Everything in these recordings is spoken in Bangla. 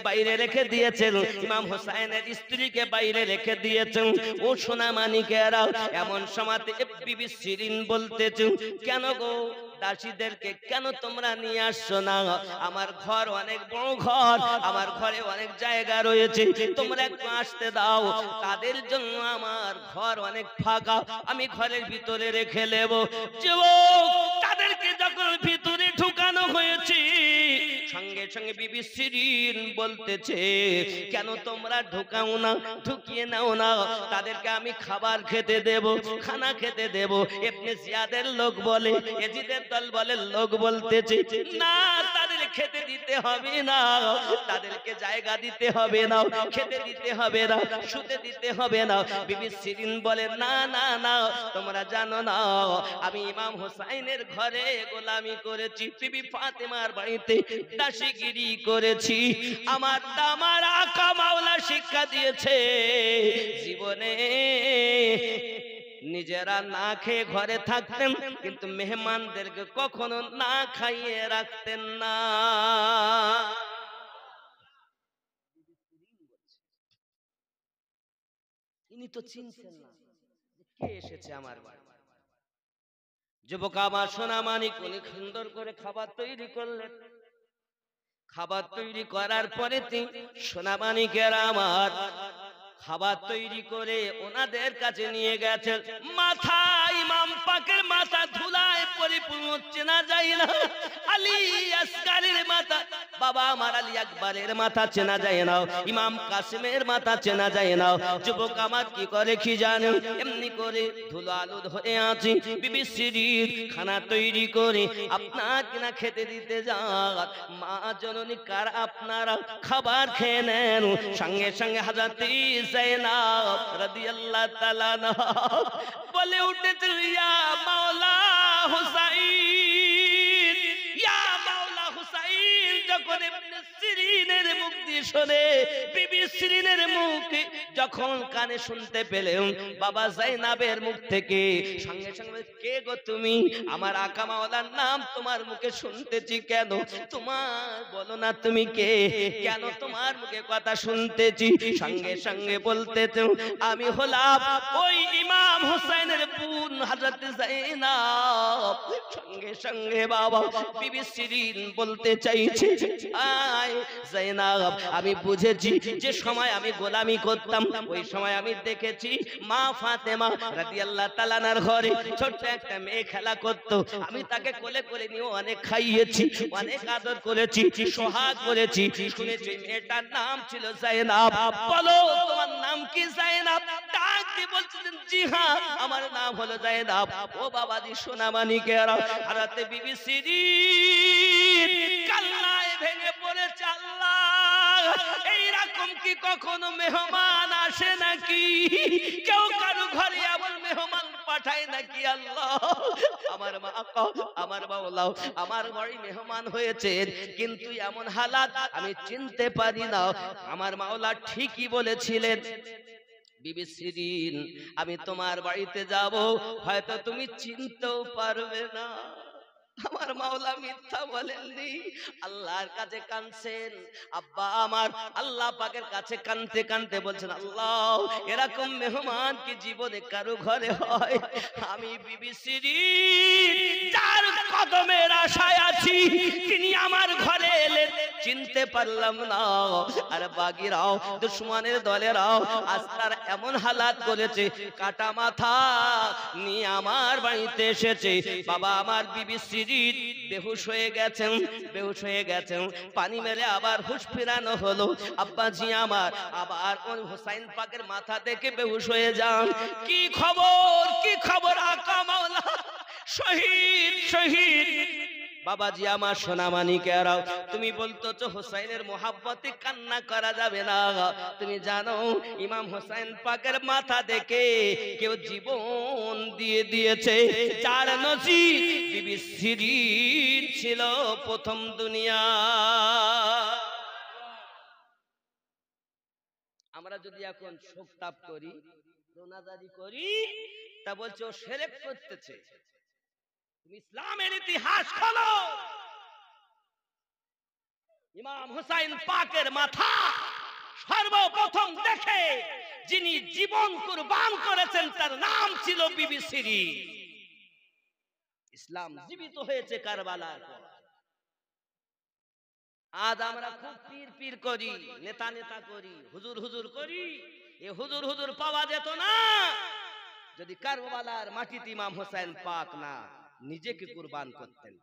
বাইরে রেখে দিয়েছেন, ইমাম হোসেনের স্ত্রীকে বাইরে রেখে দিয়েছেন। ও সোনা মানিকেরা, এমন সময়তে বিবি শিরিন বলতেছেন, কেন গো দাসীদেরকে কেন তোমরা নিয়ে আসছো না? আমার ঘর অনেক বড় ঘর, আমার ঘরে অনেক জায়গা রয়েছে, তোমরা একটু আসতে দাও। তাদের জন্য আমার ঘর অনেক ফাঁকা, আমি ঘরের ভিতরে রেখে নেব। তাদেরকে যখন ভিতরে ঢুকানো হয়েছে, সঙ্গে সঙ্গে বিবি শিরিন বলতেছে, কেন তোমরা ঢুকাও না, ঢুকিয়ে নাও না, তাদেরকে আমি খাবার খেতে দেব, খানা খেতে দেব। ইবনে জিয়াদের লোক বলে, ইয়াজিদের দল বলে, লোক বলতেছে না, তাদের খেতে দিতে হবে না, তাদেরকে জায়গা দিতে হবে না, খেতে দিতে হবে না, শুতে দিতে হবে না। বিবি শিরিন বলে, না না না, তোমরা জানো না আমি ইমাম হোসেনের ঘরে গোলামি করেছি, বিবি ফাতেমার বাড়িতে দাসীগিরি করেছি। আমার আকা মাওলা শিক্ষা দিয়েছে, জীবনে নিজেরা না খেয়ে ঘরে থাকতেন, কিন্তু মেহমানদেরকে কখনো না খাইয়ে রাখতেন না। ইনি তো চিনছেন না কে এসেছে আমার বাড়ি। যুবক আমার সোনা মানিক, উনি সুন্দর করে খাবার তৈরি করলেন। খাবার তৈরি করার পরে সোনা মানিকেরা আমার খাবার তৈরি করে ওনাদের কাছে নিয়ে গেছেন। মাথা ইমাম পাকের মাথা ধুলায় পরিপূর্ণ, চেনা যায় না। আলী আসগারের মাথা, বাবা আমার আলী আকবরের মাথা চেনা যায় না, ইমাম কাসিমের মাথা চেনা যায় না। যুবক আমার কি করে কি জানো, এমনি করে ধুলো আলুদ হয়ে আছে। বিবি শিরিন খানা তৈরি করে আপনাকে না খেতে দিতে যান, মা জননী কার আপনারা খাবার খেয়ে নেন। সঙ্গে সঙ্গে হযরত যায়েনব রাদিয়াল্লাহু তাআলা বলে উঠেছিল, ইয়া মাওলা হুসাইন, ইয়া মাওলা হুসাইন। যখন ইবনে শিরিনের মুখ দিয়ে শুনে, বিবি শিরিনের মুখে যখন কানে শুনতে পেলেন বাবা যায়েনবের মুখ থেকে, সঙ্গে সঙ্গে, কে গো তুমি? আমার আকা মাওলার নাম তোমার মুখে শুনতেছি, কেন তোমার বলো না তুমি কে, কেন তোমার মুখে কথা শুনতেছি? সঙ্গে সঙ্গে বলতেছ, আমি হলাম ওই ইমাম হোসেনের বোন হযরত যায়েনব। সঙ্গে সঙ্গে বাবা বিবি শিরিন বলতে চাইছে, আয় যায়েনব, আমি বুঝেছি যে সময় আমি গোলামি করতাম, ওই সময় আমি দেখেছি মা ফাতেমা রাদিয়াল্লাহু তাআলা আনহার ঘরে ছোট্ট একটা মেয়ে খেলা করত, আমি তাকে কোলে করে নিয়ে অনেক খাইয়েছি, অনেক আদর করেছি, সোহাগ করেছি। শুনেছি মেয়েটার নাম ছিল যায়েনব। বলো তোমার নাম কি? যায়েনব। ডাক দিয়ে বলছিলেন, জি হ্যাঁ, আমার নাম হলো যায়েনব। ও বাবাজি সোনা মানিকেরা, হযরত বিবি শিরিন কান্নায় ভেঙে পড়েছে। আল্লাহ, এইরকম কি কখনো মেহমান আসে নাকি? কেউ কারো ঘরে এমন মেহমান পাঠায় নাকি? আল্লাহ, আমার মা আমার মাওলা আমার বাড়ি মেহমান হয়েছে, কিন্তু এমন হালাত আমি চিনতে পারি না। আমার মাওলা ঠিকই বলেছিলেন, বিবি শিরিন আমি তোমার বাড়িতে যাব, হয়তো তুমি চিনতেও পারবে না। আমার মাওলা মিথ্যা বলেননি, আল্লাহর কাছে কাঁদছেন। আব্বা আমার আল্লাহ পাকের কাছে কাঁদতে কাঁদতে বলছেন, আল্লাহ, এরকম মেহমান কি জীবনে কারো ঘরে হয়? আমি বিবি শিরিন যার কদমের আশায় আছি, তিনি আমার ঘরে এলেন, চিনতে পারলাম না। আর বাগিরাও দুশমনের দলেরাও আজ তার এমন হালাত করেছে, কাটা মাথা নিয়ে আমার বাড়িতে এসেছে। বাবা আমার বিবি শিরিন বেহুশ হয়ে গেছেন, বেহুশ হয়ে গেছেন। পানি মেরে আবার হুঁশ ফেরানো হলো। আব্বাজি আমার আবার ওই হোসাইন পাকের মাথা থেকে বেহুশ হয়ে যান। কি খবর, কি খবর আকা মাওলা? শহীদ, শহীদ। বাবাজি আমার সোনা মানিকেরাও, তুমি বলতেছো হোসাইনের মোহাব্বতে কান্না করা যাবে না। তুমি জানো ইমাম হোসেন পাকের মাথা দেখে কেউ জীবন দিয়ে দিয়েছে, যার নসিব বিবি শিরিন ছিল প্রথম দুনিয়া। আমরা যদি এখন শোক তাপ করি, রোনাজারি করি, তা বলছে ও শিরক করতেছে। তুমি ইসলামের ইতিহাস খোলো, ইমাম হুসাইন পাকের মাথা সর্বপ্রথম দেখে যিনি জীবন কুরবান করেছেন তার নাম ছিল বিবি সিরিন। ইসলাম জীবিত হয়েছে কারবালার পর। আজ আমরা খুব পীর পীর করি, নেতা নেতা করি, হুজুর হুজুর করি। এ হুজুর হুজুর পাওয়া যেত না যদি কারবালার মাটিতে ইমাম হুসাইন পাক না নিজেকে কুরবান করতেন।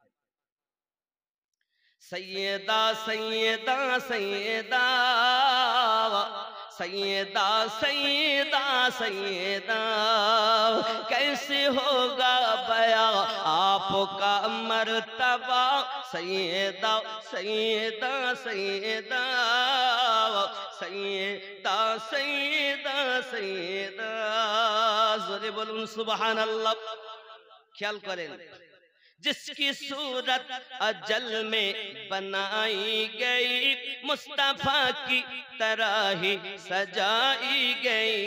सैयदा सैयदा सैयदा सैयदा सैयदा सैयदा कैसे होगा बया आपका मर्तबा सैयदा सैयदा सैयदा सैयदा सैयदा सैयदा जोरे बोलूं सुभान अल्लाह। ख्याल करें, जिसकी सूरत अजल में बनाई गई मुस्तफा की तरह ही सजाई गई,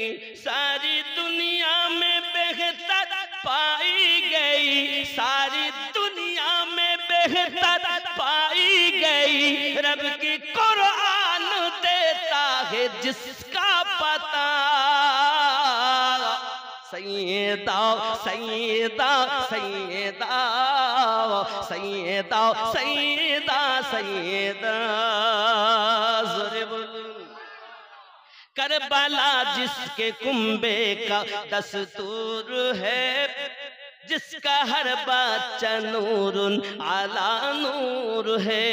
सारी दुनिया में बेहतर पाई गई, सारी दुनिया में बेहतर पाई गई। रब की कुरान देता है जिसका पता सैयदा सैयदा सैयदा सैयदा सैयदा सैयदा जोरे बोलूं। करबला जिसके कुंबे का दस्तूर है, जिसका हर बच्चा नूरुन आला नूर है।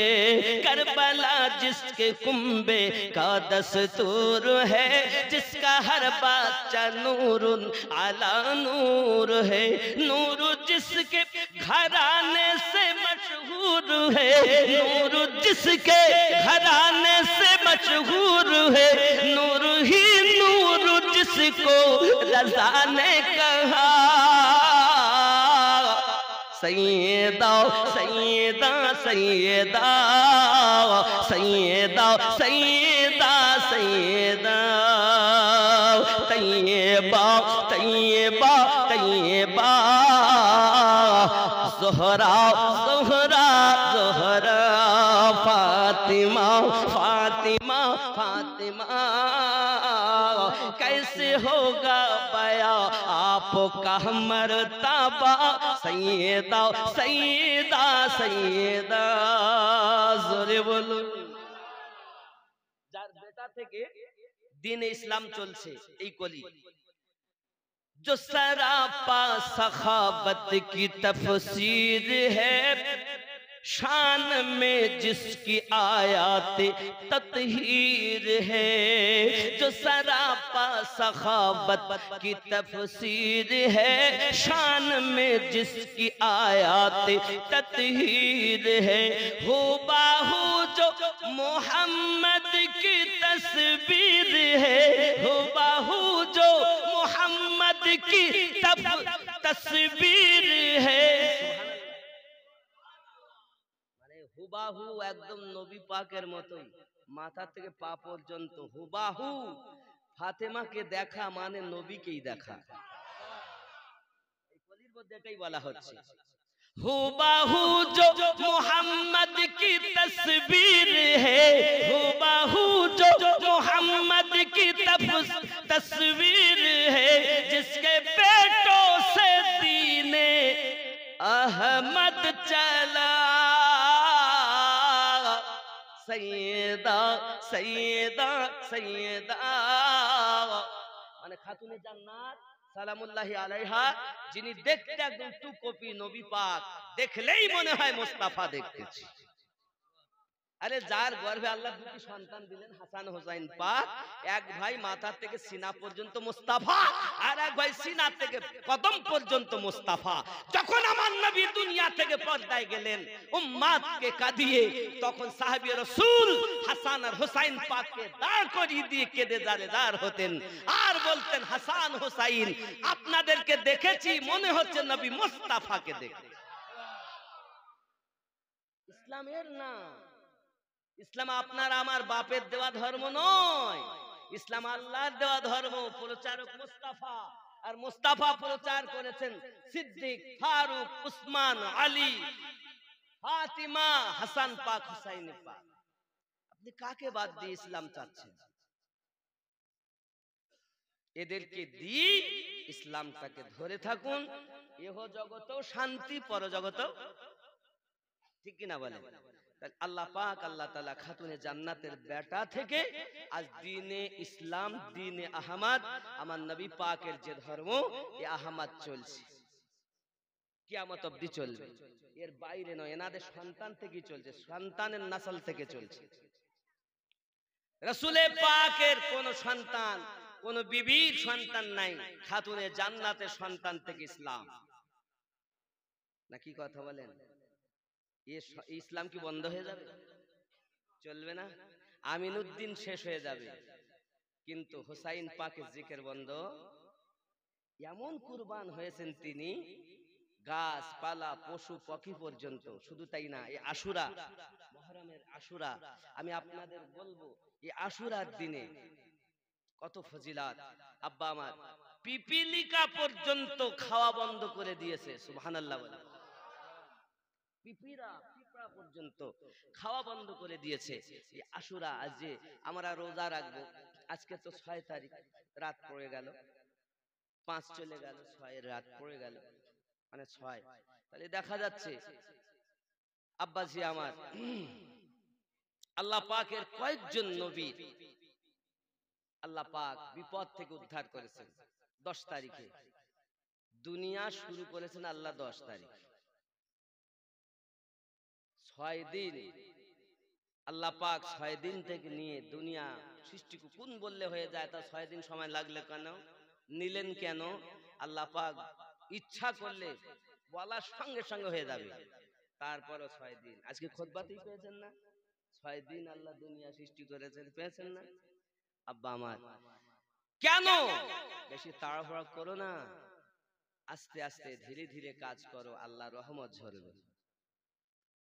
करबला जिसके कुंबे का दस्तूर है, जिसका हर बच्चा नूरुन आला नूर है। नूर जिसके घराने से मशहूर है, नूर जिसके घराने से मशहूर है। नूर ही नूर जिसको रज़ा ने कहा सैयदा सैयदा सैयदा सैयदा सैयदा सैयदा तैयबा तैयबा तैयबा ज़ोहरा ज़ोहरा ज़ोहरा फातिमा फातिमा फातिमा कैसे होगा बया आपका मर्तबा सैयदा सैयदा सैयदा जोरे बोलो। যার বেটা থেকে দ্বীন ইসলাম চলছে এই কলি, जो सरापा सखावत की तफसीर है, शान में जिसकी आयात तत्हीर है। जो सरापा सखावत की तफसीर है, शान में जिसकी आयात तत्हीर है। हो बाहू जो मोहम्मद की तस्वीर है, हो बाहू जो मोहम्मद की तस्वीर है। হুবাহু একদম নবী পাকের মতোই, মাথা থেকে পা পর্যন্ত হুবাহু। ফাতেমাকে দেখা মানে নবীকেই দেখা। এই কলির মধ্যে এটাই বলা হচ্ছে, হুবাহু जो मोहम्मद की तस्वीर है, হুবাহু जो मोहम्मद की तस्वीर है। जिसके बेटों से दीने अहमद चला सैयदा सैयदा सैयदा মানে খাতুনে জান্নাত সালামুল্লাহি আলাইহা, যিনি দেখতে একদম টু কপি নবী পাক, দেখলেই মনে হয় মুস্তাফা দেখতেছি। আরে যার গর্ভে আল্লাহ দুটি সন্তান দিলেন হাসান হোসাইন পাক, এক ভাই মাথা থেকে সিনা পর্যন্ত মুস্তাফা, আর এক ভাই সিনা থেকে কদম পর্যন্ত মুস্তাফা। যখন আমার নবী দুনিয়া থেকে পর্দায় গেলেন উম্মাতকে কাঁদিয়ে, তখন সাহাবী রাসূল হাসান আর হোসাইন পাককে দাঁড় করিয়ে দিয়ে কেঁদে জারেদার হতেন আর বলতেন, হাসান হোসাইন আপনাদেরকে দেখেছি, মনে হচ্ছে নবী মুস্তাফাকে দেখে। ইসলামের না, ইসলাম আপনার আমার বাপের দেওয়া ধর্ম নয়, ইসলাম আল্লাহর দেওয়া ধর্ম। প্রচারক মুস্তাফা, আর মুস্তাফা প্রচার করেছেন সিদ্দিক, ফারুক, উসমান, আলী, ফাতিমা, হাসান পাক, হুসাইন পাক। আপনি কাকে বাদ দিয়ে ইসলাম চাচ্ছেন? এদেরকে দিয়ে ইসলামটাকে ধরে থাকুন, ইহ জগতেও শান্তি, পর জগতেও, ঠিক কিনা বলেন? আল্লাহ পাক আল্লাহ তাআলা খাতুনে জান্নাতের বেটা থেকে আজ দ্বীনে ইসলাম, দ্বীনে আহমদ, আমার নবী পাকের যে ধর্ম, এই আহমদ চলছে, কিয়ামত অবধি চলবে। এর বাইরে নয়, এনাদের সন্তান থেকেই চলছে, সন্তানের নাসল থেকে চলছে। রাসূলে পাকের কোন সন্তান, কোন বিবির সন্তান নাই, খাতুনে জান্নাতের সন্তান থেকে ইসলাম। না কি কথা বলেন? ইসলাম কি বন্ধ হয়ে যাবে? চলবে না। আমিনউদ্দিন শেষ হয়ে যাবে, কিন্তু হুসাইন পাকের জিকির বন্ধ। এমন কুরবান হয়েছেন তিনি, গাছপালা পশু পাখি পর্যন্ত। শুধু তাই না, এই আশুরা, মুহররমের আশুরা, আমি আপনাদের বলবো, এই আশুরার দিনে কত ফজিলাত। আব্বা আমার পিপিলিকা পর্যন্ত খাওয়া বন্ধ করে দিয়েছে, সুবহানাল্লাহ বলে। পিপিরা, পিঁপড়া পর্যন্ত খাওয়া বন্ধ করে দিয়েছে। এই আশুরা, আজ যে আমরা রোজা রাখবো, আজকে তো 6 তারিখ, রাত পড়ে গেল, 5 চলে গেল, 6 এর রাত পড়ে গেল, মানে 6। তাহলে দেখা যাচ্ছে আব্বাজি আমার, আল্লাহ পাকের কয়েকজন নবী আল্লাহ পাক বিপদ থেকে উদ্ধার করেছেন। 10 তারিখে দুনিয়া শুরু করেছেন আল্লাহ, 10 তারিখ, 6 দিন আল্লাহ পাক 6 দিন থেকে নিয়ে দুনিয়া সৃষ্টি কোন বললে হয়ে যায়, তা 6 দিন সময় লাগলে কেন, নিলেন কেন? আল্লাহ পাক ইচ্ছা করলে বলার সঙ্গে সঙ্গে হয়ে যাবে। তারপরও 6 দিন, আজকে খুতবাতেই পেয়েছেন না, 6 দিন আল্লাহ দুনিয়া সৃষ্টি করেছেন, পেয়েছেন না? আব্বা আমার, কেন বেশি তাড়াহুড়া করো না, আস্তে আস্তে ধীরে ধীরে কাজ করো, আল্লাহ রহমত ঝরবে।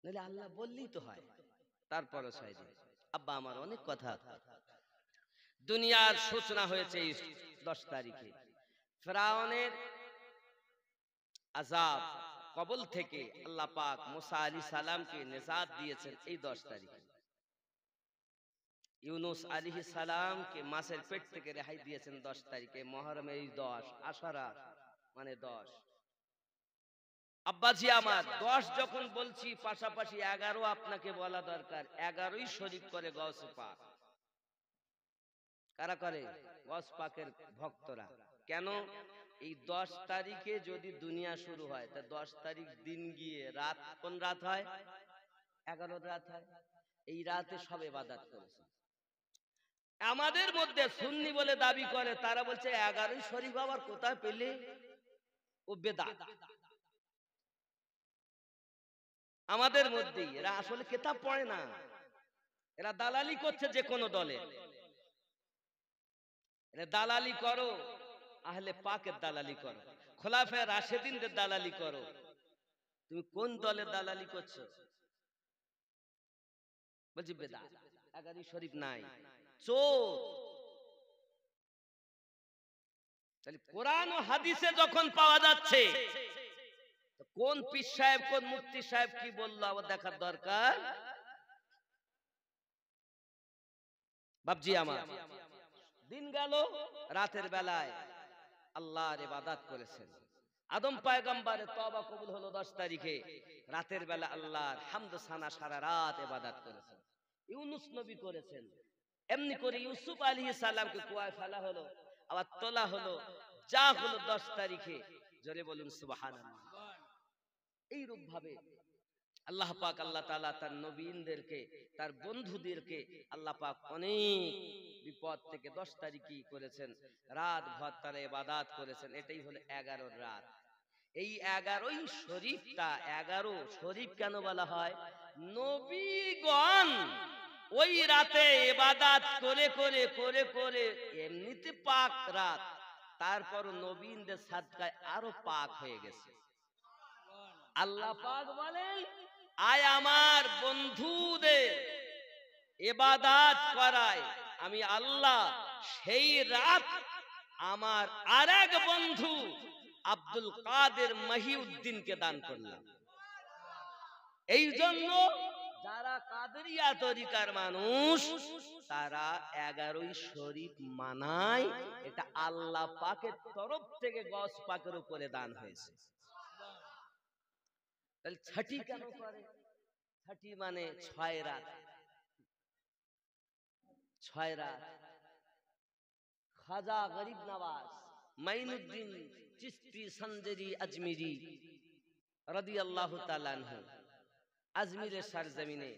নাহলে আল্লাহ বললেই তো হয়। তারপরও 6 দিন। আব্বা আমার, অনেক কথা। দুনিয়ার সূচনা হয়েছে এই 10 তারিখে। ফিরআউনের আযাব কবল থেকে আল্লাহ পাক মুসা আলাইহিস সালামকে নিজাত দিয়েছেন এই 10 তারিখে। ইউনূস আলাইহিস সালামকে মাছের পেট থেকে রেহাই দিয়েছেন 10 তারিখে। মুহররমের এই 10, আশারা মানে 10। আব্বাজি আমার, 10 যখন বলছি, পাশাপাশি 11 আপনাকে বলা দরকার। 11ই শরীক করে গাউসে পাক। কারা করে? গাউস পাকের ভক্তরা। কেন? এই 10 তারিখে যদি দুনিয়া শুরু হয়, তা 10 তারিখ দিন গিয়ে রাত, কোন রাত হয়? 11 রাত হয়। এই রাতে সব ইবাদত করেছে। আমাদের মধ্যে সুন্নি বলে দাবি করে, তারা বলছে 11ই শরীফ আবার কোথায় পেলে? ও বেদাত। আমাদের মধ্যেই, এরা আসলে কিতাব পড়ে না, এরা দালালি করছে যে কোনো দলে। এরা দালালি করো, আহলে পাকের দালালি করো, খোলাফায়ে রাশেদিনদের দালালি করো। তুমি কোন দলের দালালি করছো? বলছি বেদাত, 11ই শরীফ নাই, চোর। তাহলে কোরআন ও হাদিসে যখন পাওয়া যাচ্ছে, কোন পীর সাহেব, কোন মুফতি সাহেব কি বললো আবার দেখার দরকার। বাপজি আমার, দিন গেল, রাতের বেলায় আল্লাহর ইবাদত করেছেন। আদম পয়গম্বরের তওবা কবুল হলো 10 তারিখে। রাতের বেলা আল্লাহর হামদ সানা সারা রাত ইবাদত করেছেন। ইউনূস নবী করেছেন। এমনি করে ইউসুফ আলাইহিস সালামকে কুয়ায় ফেলা হলো, আবার তোলা হলো, যা হলো 10 তারিখে। জোরে বলুন সুবহানাল্লাহ। এই রূপ ভাবে আল্লাহ পাক আল্লাহ তাআলা তার নবীনদেরকে, তার বন্ধুদেরকে আল্লাহ পাক অনেক বিপদ থেকে 10 তারিখই করেছেন। রাত ভর তারা ইবাদত করেছেন। এটাই হলো 11 রাত। এই 11ই শরীফটা, 11 শরীফ কেন বলা হয়? নবীগণ ওই রাতে ইবাদত করে করে করে করে এমনিতে পাক রাত, তারপর নবীনদের সাদকায় আরো পাক হয়ে গেছে। আল্লাহ পাক বলেন, আয় আমার বন্ধুদের ইবাদত করায় আমি আল্লাহ সেই রাত আমার আরেক বন্ধু আব্দুল কাদের মহিউদ্দিনকে দান করলাম। এই জন্য যারা কাদেরিয়া তরিকার মানুষ তারা 11ই শরীফ মানায়, এটা আল্লাহ পাকের তরফ থেকে গস পাকের উপরে দান হয়েছে। তাহলে ছটি কেন করে? ছটি মানে 6 রাত, 6 রাত। খাজা গরিব নওয়াজ মাইনুদ্দিন চিশতি সঞ্জরি আজমিরি রাদিয়াল্লাহু তাআলা আনহু, আজমিরের সরজমিনে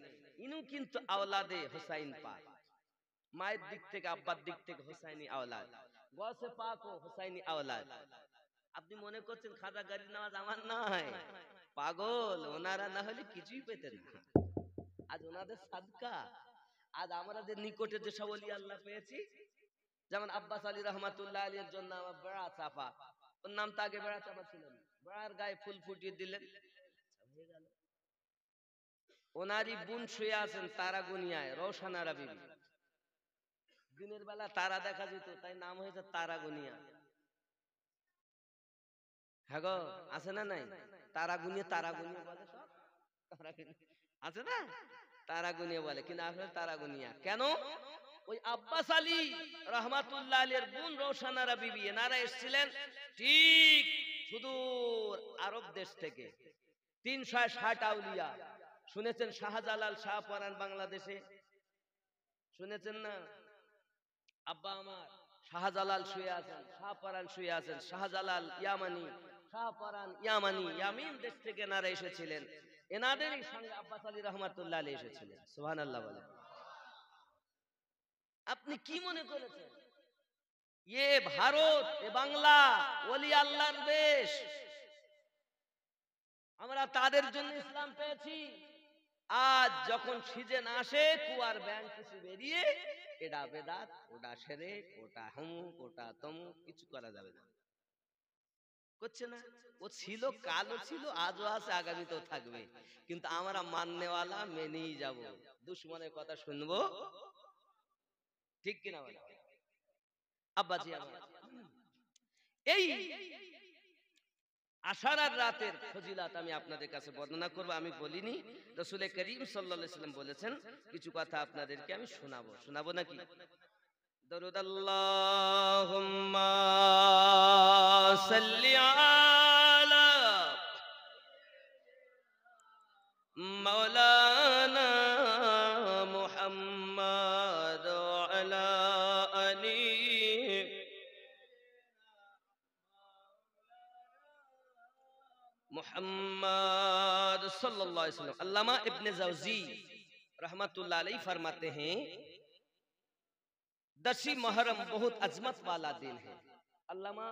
ইনু কিন্তু আওলাদে হুসাইন পাক, মায়ের দিক থেকে আব্বার দিক থেকে হুসাইনি আওলাদ, গসে পাক ও হুসাইনি আওলাদ। আপনি মনে করছেন খাজা গরিব নওয়াজ আমার নয়? পাগল, ওনারা না হলে কিছুই পেতেন না। আজ ওনাদের সাদকা আজ আমরা যে নিকটে যেসব ওলি আল্লাহ পেয়েছি, যেমন আব্বাস আলী রহমাতুল্লাহ আলীর জন্য আমার বেড়া চাপা, ওর নাম তো আগে বেড়া চাপা ছিল না, বেড়ার গায়ে ফুল ফুটিয়ে দিলেন, হয়ে গেল। ওনারই বোন শুয়ে আছেন তারাগুনিয়ায়, রওশনারা বিবি। দিনের বেলা তারা দেখা যেত, তাই নাম হয়েছে তারাগুনিয়া। হ্যাঁ গো, আছে না নাই? তারাগুনিয়া, তারাগুনিয়া বলে সব, আছে না? তারাগুনিয়া বলে, কিন্তু আসলে তারাগুনিয়া কেন? ওই আব্বাস আলী রহমাতুল্লাহ আলীর বোন রওশনারা বিবি, এনারা এসেছিলেন ঠিক সুদূর আরব দেশ থেকে। 360 আউলিয়া। শুনেছেন শাহজালাল শাহপরান বাংলাদেশে? শুনেছেন না? আব্বা আমার শাহজালাল শুয়ে আছেন, শাহপরান শুয়ে আছেন। শাহজালাল ইয়ামানি, শাহপরান ইয়ামানি, ইয়ামিন দেশ থেকে এনারা এসেছিলেন। এনাদেরই সঙ্গে আব্বাস আলী রহমাতুল্লাহ আলী এসেছিলেন। সুবহানাল্লাহ বলেন। আপনি কি মনে করেছেন এ ভারত, এ বাংলা ওলি আল্লাহর দেশ, আমরা তাদের জন্য ইসলাম পেয়েছি? আজ যখন সিজন আসে, কুয়ার ব্যাংক কিছু বেরিয়ে, এটা বেদাত, ওটা শিরক, ওটা হুমুক, ওটা তমুক, কিছু করা যাবে না, করছে না? ও ছিল, কালও ছিল, আজও আছে, আগামীতেও থাকবে, কিন্তু আমরা মাননেওয়ালা, মেনেই যাব, দুশ্মনের কথা শুনবো, ঠিক কিনা বলে? আব্বাজি আমার, এই আশারার রাতের ফজিলত আমি আপনাদের কাছে বর্ণনা করব। আমি বলিনি, রাসূল করিম সাল্লাল্লাহু আলাইহি ওয়াসাল্লাম বলেছেন। কিছু কথা আপনাদেরকে আমি শোনাবো নাকি? দরুদ আল্লাহুম্মা সাল্লি আলা মাওলানা মুহাম্মদ ওয়া আলা আলি मुहम्मद सल्लल्लाहु अलैहि वसल्लम। अल्लामा इब्ने जौजी रहमतुल्लाह अलैह फरमाते हैं, 10 मुहर्रम बहुत अजमत वाला दिन है। अल्लामा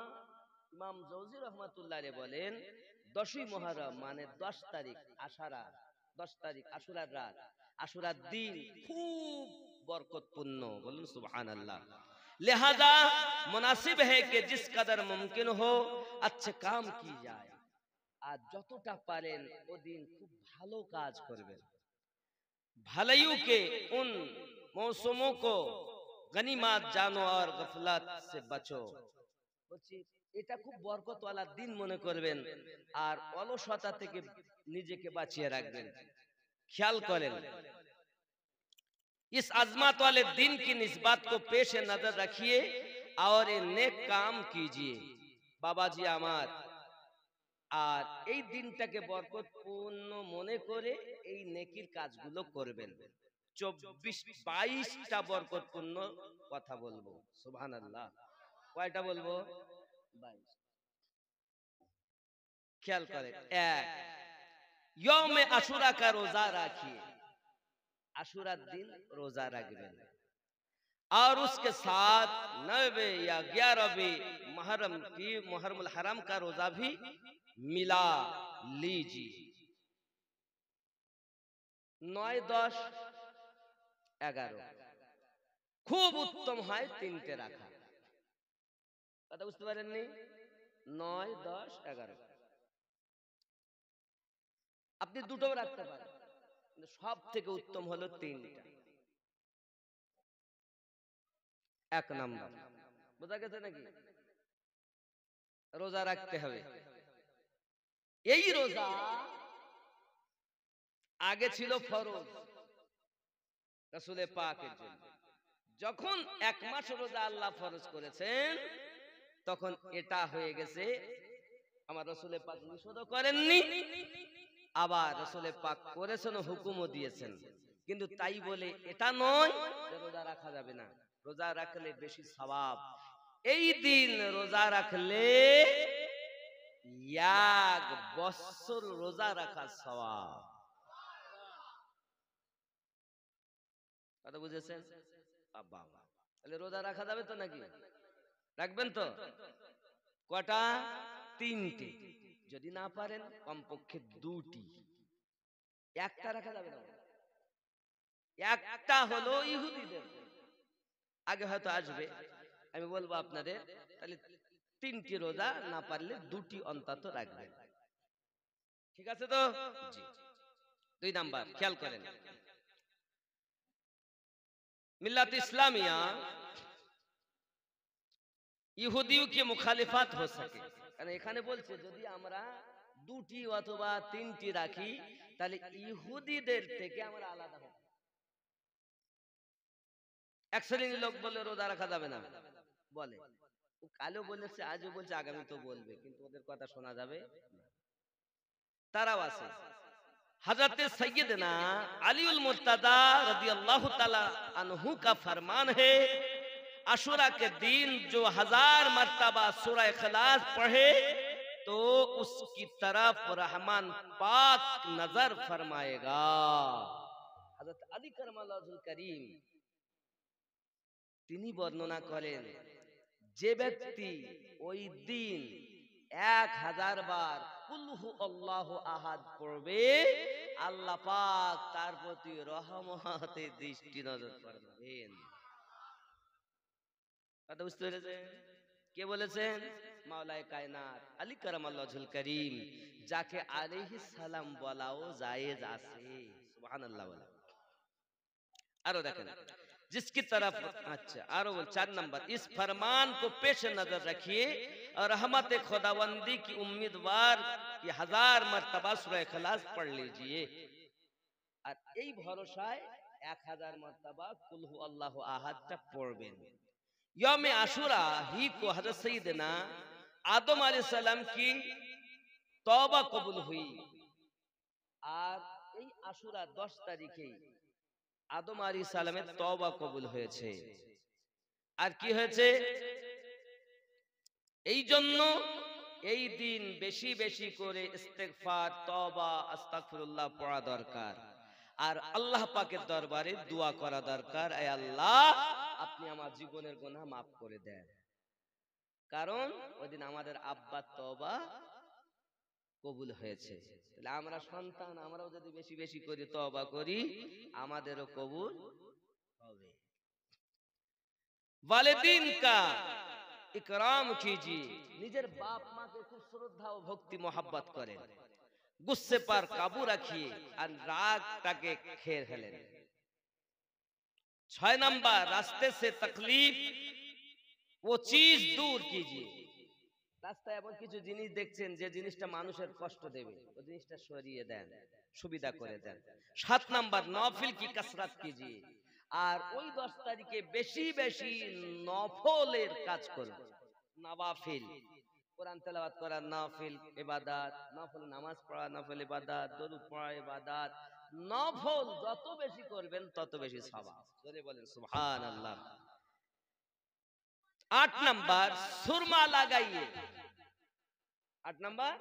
इमाम जौजी रहमतुल्लाह अलैह बोलेन, 10 मुहर्रम माने 10 तारीख आशारा, 10 तारीख आशुरार रात, आशुरार दिन खूब बरकतपूर्ण। बोलুন सुभान अल्लाह। लिहाजा मुनासिब है कि जिस कदर मुमकिन हो अच्छे काम की जाए। আর যতটা পারেন ওদিন খুব ভালো কাজ করবেন। भलाइयों के उन मौसमों को गनीमत जानो और गफलत से बचो। বলছি এটা খুব বরকতওয়ালা দিন মনে করবেন, আর অলসতা থেকে নিজেকে বাঁচিয়ে রাখবেন। ख्याल करें, इस अजमत वाले दिन की निस्बत को पेश नजर रखिए और ये नेक काम कीजिए। बाबाजी আমার, আর এই দিনটাকে বরকতপূর্ণ মনে করে এই নেকির কাজগুলো করবেন। 24-22টা বরকতপূর্ণ কথা বলবো। সুবহানাল্লাহ। কয়টা বলবো? 22। খেয়াল করেন। 1, यौम आशुरा का रोजा रखिए। आशुरा दिन रोजा रखবেন। और उसके साथ 9वें या 11वें मुहर्रम की मुहर्रमुल हराम का रोजा भी मिला लीजिए। 9, 10, 11 খুব উত্তম হয় 3টে রাখা। কথা বুঝতে পারেননি? 9, 10, 11 আপনি দুটোও রাখতে পারেন, কিন্তু সব থেকে উত্তম হলো 3টা। 1 নাম্বার বোঝা গেছে নাকি? রোজা রাখতে হবে। এই রোজা আগে ছিল ফরজ রাসূলে পাকের জন্য। যখন 1 মাস রোজা আল্লাহ ফরজ করেছেন তখন এটা হয়ে গেছে, আমার রাসূলে পাক নিষেধ করেননি, আবার রাসূলে পাক করেছেন, হুকুমও দিয়েছেন। কিন্তু তাই বলে এটা নয় যে রোজা রাখা যাবে না। রোজা রাখলে বেশি সওয়াব। এই দিন রোজা রাখলে 1 বছর রোজা রাখার সওয়াব। কথা বুঝেছেন? বাবা, তাহলে রোজা রাখা যাবে তো নাকি? রাখবেন তো? কটা? 3টি। যদি না পারেন কমপক্ষে 2টি। একটা রাখা যাবে না। একটা হলো ইহুদিদের, আগে হয়তো আসবে, আমি বলবো আপনাদের, তাহলে 3টি রোজা, না পারলে 2টি অন্তত রাখবেন। ঠিক আছে তো? জি। 2 নাম্বার খেয়াল করেন, मिल्लत इस्लामिया ইহুদিও কি মুখালিফাত हो सके। কারণ এখানে বলছে যদি আমরা 2টি অথবা 3টি রাখি তাহলে ইহুদিদের থেকে আমরা আলাদা হব। এক শ্রেণীর লোক বলে রোজা রাখা যাবে না, বলে ও কালও বলেছে, আজও বলছে, আগামী তো বলবে, কিন্তু ওদের কথা শোনা যাবে না। তারাও আছে। हजरत सैयदना अलीउल मुर्तजा रदियल्लाहु ताला अन्हु का फरमान है, आशुरा के दिन जो 1000 मर्तबा सूरह इखलास पढ़े तो उसकी तरफ रहमान पाक नजर फरमाएगा। हजरत अली करमल्लाहुल करीम তিনি বর্ণনা করেন, যে ব্যক্তি ওই দিন 1000 বার কুল হু আল্লাহু আহাদ পড়বে, আল্লাহ পাক তার প্রতি রহমতের দৃষ্টি নজর ফরমাবেন। কথা বুঝতে পেরেছেন? কে বলেছেন? মাওলায়ে কায়নাত আলী কারামাল্লাহুল করিম, যাকে আলাইহিস সালাম বলাও জায়েজ আছে। সুবহানাল্লাহ বলা। आरो देखें जिसकी तरफ, अच्छा आरो 4 नंबर, इस फरमान को पेश नजर रखिए और रहमत खुदावंदी की उम्मीदवार की 1000 मर्तबा सूरह इखलास पढ़ लीजिए। और এই ভরসায় 1000 मर्तबा कुल हु अल्लाहु अहद টা পড়বেন। यौम आशुरा ही को हजरत सैयदना आदम अलैहिस्सलाम की तौबा कबूल हुई। আর এই আশুরা 10 তারিখে আদম আলাইহিস সালামের তওবা কবুল হয়েছে। আর কি হয়েছে? এই জন্য এই দিন বেশি বেশি করে ইস্তেগফার, তওবা, আস্তাগফিরুল্লাহ পড়া দরকার। আর আল্লাহ পাকের দরবারে দোয়া করা দরকার, হে আল্লাহ আপনি আমার জীবনের গুনাহ maaf করে দেন। কারণ ওইদিন আমাদের আব্বার তওবা কবুল হয়েছে। তাহলে আমরা সন্তান, আমরাও যদি বেশি বেশি করে তওবা করি আমাদেরও কবুল হবে। वालिदीन का इकराम कीजिए, নিজের বাপ মাকে খুব শ্রদ্ধা ও ভক্তি मोहब्बत করেন। गुस्से पर काबू रखिए और रागটাকে খেয়ে ফেলেন। 6 नंबर, रास्ते से तकलीफ वो चीज दूर कीजिए। রাস্তায় এমন কিছু জিনিস দেখছেন যে জিনিসটা মানুষের কষ্ট দেবে, ওই জিনিসটা সরিয়ে দেন, সুবিধা করে দেন। 7 নাম্বার, নফল কি কসরত कीजिए। আর ওই 10 তারিখে বেশি বেশি নফলের কাজ করুন। নওয়াফিল, কোরআন তেলাওয়াত করা নফল ইবাদত, নফল নামাজ পড়া নফল ইবাদত, দরুদ পড়া ইবাদত। নফল যত বেশি করবেন তত বেশি সওয়াব। জোরে বলেন সুবহানাল্লাহ। 8 नंबर, सुरमा लगाइए। 8 नंबर,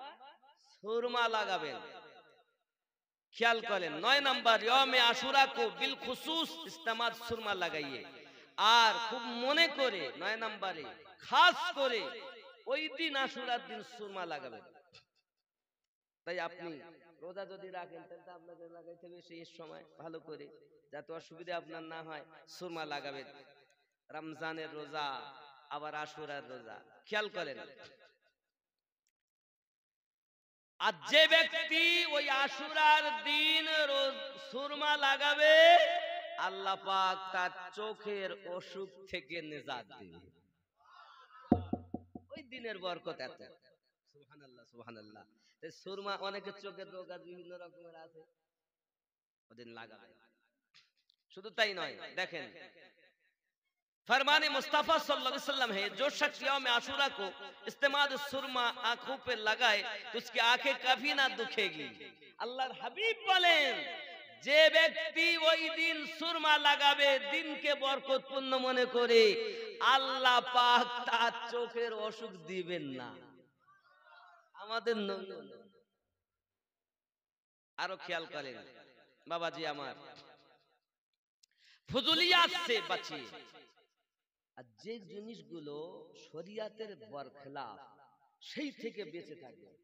सुरमा लगाবেন, ख्याल करें। 9 नंबर, यौम आशुरा को बिलखुसूस इस्तेमाल सुरमा लगाइए। আর খুব মনে করে 9 নম্বরে খাস করে ওই দিন আশুরার দিন সুরমা লাগাবেন। তাই আপনি রোজা যদি রাখেন তাহলে আপনাকে লাগাইতে হবে সেই সময় ভালো করে, যাতে অসুবিধা আপনার না হয়, সুরমা লাগাবেন। রমজানের রোজা আবার আশুরার রোজা, খেয়াল করেন। আর যে ব্যক্তি ওই আশুরার দিন সুরমা লাগাবে আল্লাহ পাক তার চোখের অসুখ থেকে নিজাত দেবে। ওই দিনের বরকত এত। সুবহানাল্লাহ সুবহানাল্লাহ। সুরমা, অনেকের চোখের রোগ বিভিন্ন রকমের আছে, ওদিন লাগাবে। শুধু তাই নয়, দেখেন फरमाने मुस्तफा सल्लल्लाहु अलैहि वसल्लम है, जो शख्स यौम आशूरा को इस्तेमाल सुरमा आंखों पे लगाए तो उसकी आंखें कभी ना दुखेगी। আল্লাহর হাবিব বলেন, যে ব্যক্তি ওই দিন সুরমা লাগাবে দিনকে বরকতপূর্ণ মনে করে, আল্লাহ পাক তার চোখের অসুখ দিবেন না। আমাদের আরো খেয়াল করেন বাবাজি আমার, ফুজুলিয়াত সে বাঁচিয়ে, আর যে জিনিসগুলো শরিয়াতের বরখেলাফ সেই থেকে বেঁচে থাকবেন।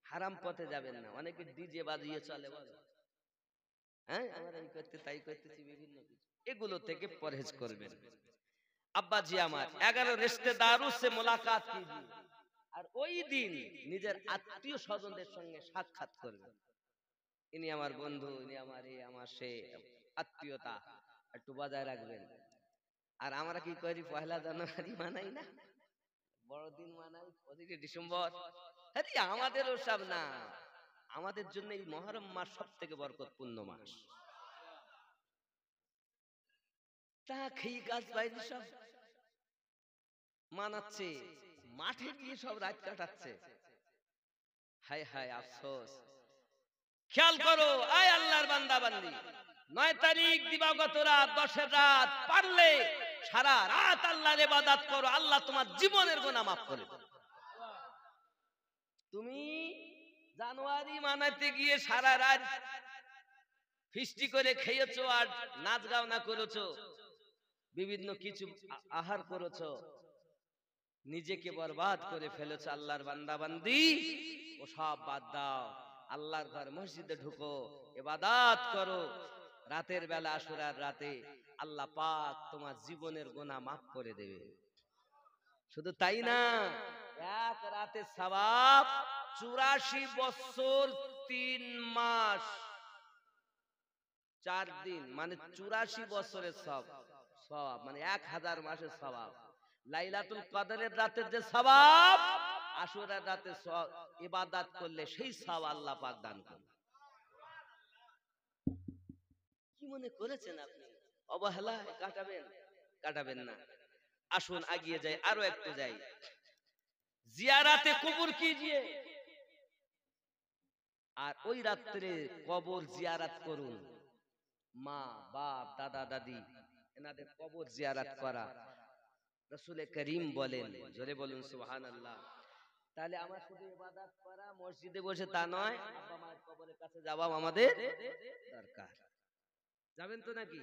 হারাম পথে যাবেন না। অনেকে ডিজে বাজিয়ে চলে, বলে হ্যাঁ আমরা এই করতে তাই করতেছি, বিভিন্ন কিছু, এগুলো থেকে পরহেজ করবেন। আব্বাজি আমার, 11 রিশতেদারোं से मुलाकात कीजिए, আর ওই দিন নিজের আত্মীয় স্বজনদের সঙ্গে সাক্ষাৎ করবেন। ইনি আমার বন্ধু, ইনি আমার এই আমার সে, আত্মীয়তা একটু বজায় রাখবেন। আর আমরা কি করি, পয়লা জানুয়ারি মানাই না, বড়দিন মানাই 25 ডিসেম্বর, আরে আমাদের ওসব না। আমাদের জন্য এই মুহররম মাস সবথেকে বরকতপূর্ণ মাস। তা খেয়ে কাজ বাইরে সব মানাচ্ছে, মাঠে গিয়ে সব রাত কাটাচ্ছে। হায় হায় আফসোস। খেয়াল করো আয় আল্লাহর বান্দা বান্দি, 9 তারিখ দিবাগত রাত, 10 রাত, পারলে সারা রাত আল্লাহর ইবাদত করো, আল্লাহ তোমার জীবনের গুনাহ মাফ করে দেবে। তুমি জানুয়ারি মানাতে গিয়ে সারা রাত ফিস্টি করে খেয়েছো আর নাচ গাওনা করেছো, বিভিন্ন কিছু আহার করেছো, নিজেকে বরবাদ করে ফেলেছো। আল্লাহর বান্দা বান্দি, ও সব বাদ দাও, আল্লাহর ঘর মসজিদে ঢুকো, ইবাদত করো। রাতের বেলা আশুরার রাতে আল্লাহ পাক তোমার জীবনের গুনাহ মাফ করে দেবে। শুধু তাই না, এক রাতের সওয়াব 84 বছর 3 মাস 4 দিন, মানে 84 বছরের সওয়াব, মানে 1000 মাসের সওয়াব। লাইলাতুল কদরের রাতের যে সওয়াব, আশুরার রাতে ইবাদত করলে সেই সওয়াব আল্লাহ পাক দান করেন। কি মনে করেছেন আপনি অবহেলায় কাটাবেন না। আসুন এগিয়ে যাই, আরো একটু যাই। জিয়ারাতে কবর কিজিয়ে, আর ওই রাত্রে কবর জিয়ারত করুন। মা বাপ দাদা দাদি এনাদের কবর জিয়ারত করা রাসূল করিম বলেন, জোরে বলুন সুবহানাল্লাহ। তাহলে আমার শুধু ইবাদত করা মসজিদে বসে তা নয়, আব্বা মায়ের কবরের কাছে যাওয়া আমাদের দরকার। যাবেন তো নাকি?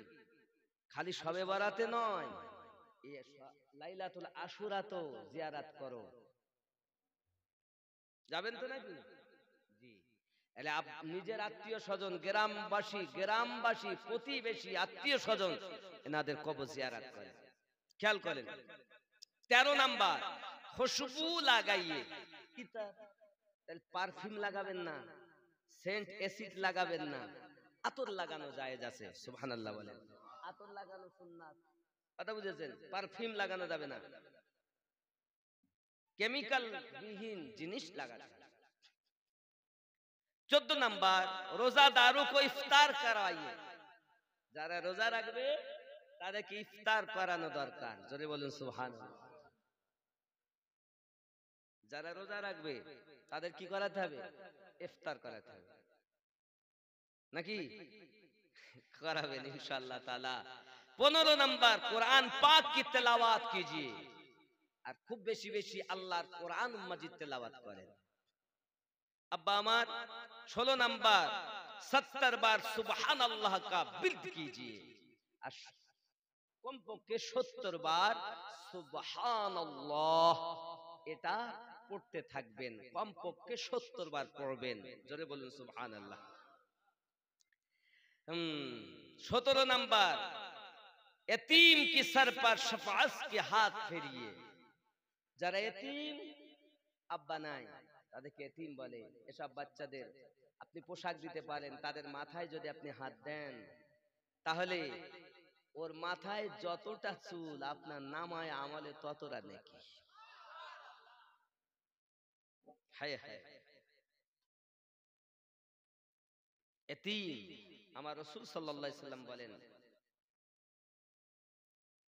খালি শবে বরাতে নয়, লাইলাতুল আশুরা তো জিয়ারত করো। যাবেন তো নাকি? জি। তাহলে নিজের আত্মীয় স্বজন, গ্রামবাসী প্রতিবেশী আত্মীয় স্বজন এনাদের কবর জিয়ারত করেন। খেয়াল করেন। 13 নাম্বার, খুশবু লাগাইয়ে। পারফিউম লাগাবেন না, সেন্ট অ্যাসিড লাগাবেন না, আতর লাগানো জায়েজ আছে। সুবহানাল্লাহ বলেন। আতর লাগানো সুন্নাত, কথা বুঝেছেন? পারফিউম লাগানো যাবে না, কেমিক্যাল বিহীন জিনিস লাগানো। 14 নাম্বার, রোজাদারোं को ইফতার कराइए। যারা রোজা রাখবে তাদেরকে ইফতার করানো দরকার। জোরে বলুন সুবহানাল্লাহ। যারা রোজা রাখবে তাদের কি করাতে হবে? ইফতার করাতে হবে, নাকি? कराবেন इंशाअल्लाह ताला। 15 नंबर, कुरान पाक की तिलावत कीजिए, আর খুব বেশি বেশি আল্লাহর কোরআন মাজিদ তেলাওয়াত করেন। अब्बा আমার 16 नंबर, 70 বার সুবহানাল্লাহ का बिर्द कीजिए, আর কমপক্ষে 70 বার সুবহানাল্লাহ এটা পড়তে থাকবেন, কমপক্ষে 70 বার পড়বেন। জোরে বলুন সুবহানাল্লাহ। 17 नंबर, यतीम की सर पर शफाअत के हाथ फेरिए। যারা यतीम আব্বা নাই তাদেরকে यतीम বলে, এসব বাচ্চাদের আপনি পোশাক দিতে পারেন, তাদের মাথায় যদি আপনি হাত দেন তাহলে ওর মাথায় যতটা চুল আপনার নামায় আমলে ততটা নেকি। হায় হায়, यतीम আমার রাসূল সাল্লাল্লাহু আলাইহি সাল্লাম বলেন,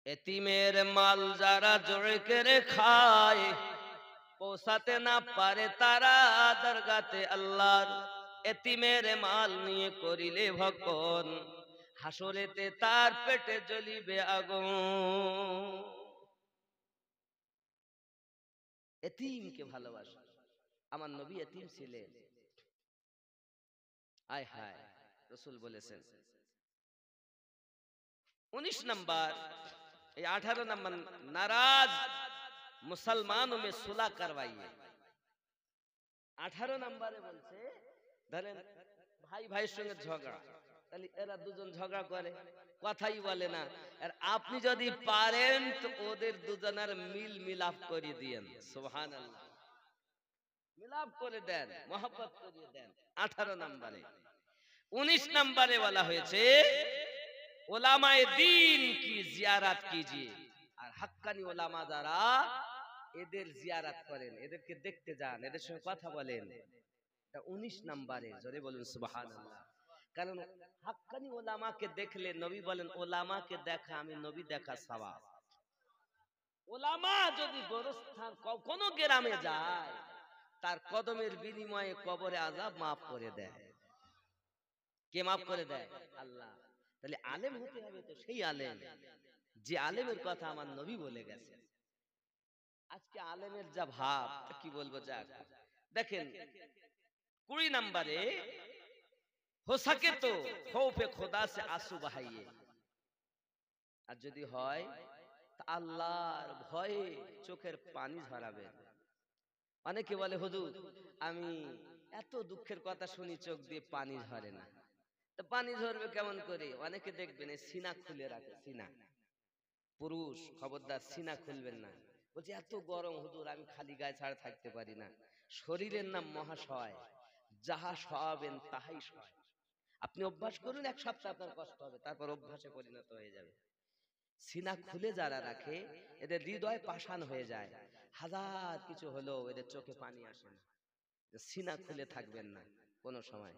এতিমের মাল যারা জোরে করে খায়, পৌঁছাতে না পারে তারা দরগাতে আল্লাহর। এতিমের মাল নিয়ে করিলে ভক্ষণ, হাসরেতে তার পেটে জ্বলিবে আগুন। এতিমকে ভালোবাসা। আমার নবী এতিম ছিলেন। আয় হায়, রাসূল বলেছেন। 19 নাম্বার, এই 18 নাম্বার, নারাজ মুসলমানों में सुलह करवाइए। 18 নম্বরে বলছে, ধরেন ভাই ভাইয়ের সঙ্গে ঝগড়া, তাহলে এরা দুজন ঝগড়া করে, কথাই বলে না, আর আপনি যদি পারেন তো ওদের দুজনের মিল মিলাপ করে দিয়েন। সুবহানাল্লাহ, মিলাপ করে দেন, মহব্বত করে দেন। 18 নম্বরে। 19 নম্বরে বলা হয়েছে, ওলামায়ে দ্বীন কি জিয়ারত कीजिए। আর হাক্কানি ওলামা যারা, এদের জিয়ারত করেন, এদেরকে দেখতে যান, এদের সঙ্গে কথা বলেন। এটা 19 নম্বরে। জোরে বলুন সুবহানাল্লাহ। কারণ হাক্কানি ওলামাকে দেখলে নবী বলেন, ওলামাকে দেখা আমি নবী দেখা সওয়াব। ওলামা যদি গোরস্থান কোন গ্রামে যায়, তার কদমের বিনিময়ে কবরে আযাব maaf করে দেয়। কে maaf করে দেয়? আল্লাহ। তাহলে আলেম হতে হবে তো সেই আলেম যে আলেমের কথা আমার নবী বলে গেছেন। আজকে আলেমের যা ভাব, কি বলবো, যাক দেখেন 20 নম্বরে, हो सके तो खौफे खुदा से आंसू बहाइए। আর যদি হয় তা আল্লাহর ভয়ে চোখের পানি ঝরাবেন। অনেকে বলে, হুজুর আমি এত দুঃখের কথা শুনি চোখ দিয়ে পানি ঝরে না। তো পানি ঝরবে কেমন করে? অনেকে দেখবেন এই সিনা খুলে রাখে, সিনা। পুরুষ খবরদার সিনা খুলবেন না। বলছে এত গরম হুজুর, আমি খালি গায়ে ছাড়া থাকতে পারি না। শরীরের নাম মহাশয়, যাহা সওয়াবেন তাহাই সয়। আপনি অভ্যাস করুন, এক সপ্তাহ আপনার কষ্ট হবে, তারপর অভ্যাসে পরিণত হয়ে যাবে। সিনা খুলে যারা রাখে, এদের হৃদয় পাষাণ হয়ে যায়। হাজার কিছু হলেও এদের চোখে পানি আসে না। সিনা খুলে থাকবেন না কোন সময়,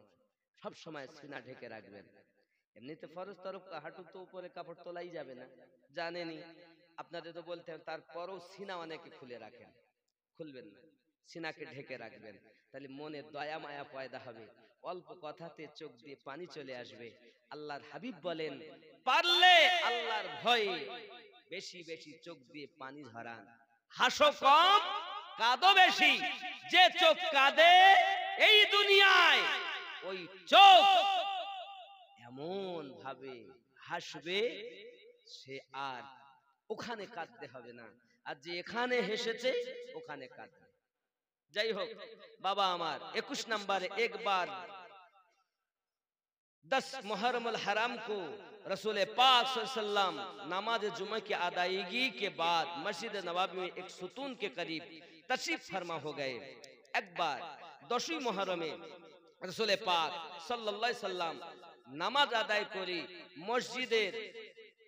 সব সময় সিনা ঢেকে রাখবেন। এমনিতে ফরজ তরফ হাঁটু তো উপরে কাপড় তোলাই যাবে না, জানেনই। আপনাদের তো বলতে হবে, তারপরও সিনা অনেকে খুলে রাখেন। খুলবেন না, সিনাকে ঢেকে রাখবেন। তাহলে মনে দয়া মায়া পয়দা হবে, অল্প কথাতে চোখ দিয়ে পানি চলে আসবে। আল্লাহর হাবিব বলেন, পারলে আল্লাহর ভয়ে বেশি বেশি চোখ দিয়ে পানি ঝরান। হাসো কম, কাঁদো বেশি। যে চোখ কাঁদে এই দুনিয়ায়, ওই চোখ এমন ভাবে হাসবে, সে আর ওখানে কাঁদতে হবে না। আর যে এখানে হেসেছে ওখানে কাঁদবে। যাই হোক বাবা আমার, 21 नंबर, एक बार 10 मुहर्रम अल हराम को रसूल पाक सल्लल्लाहु अलैहि वसल्लम नमाज जुमे की अदायगी के बाद मस्जिद नबवी में एक सुतून के करीब तशरीफ फरमा हो गए। एक बार 10 मुहर्रमे रसूल पाक सल्लल्लाहु अलैहि वसल्लम নামাজ আদায় করে মসজিদের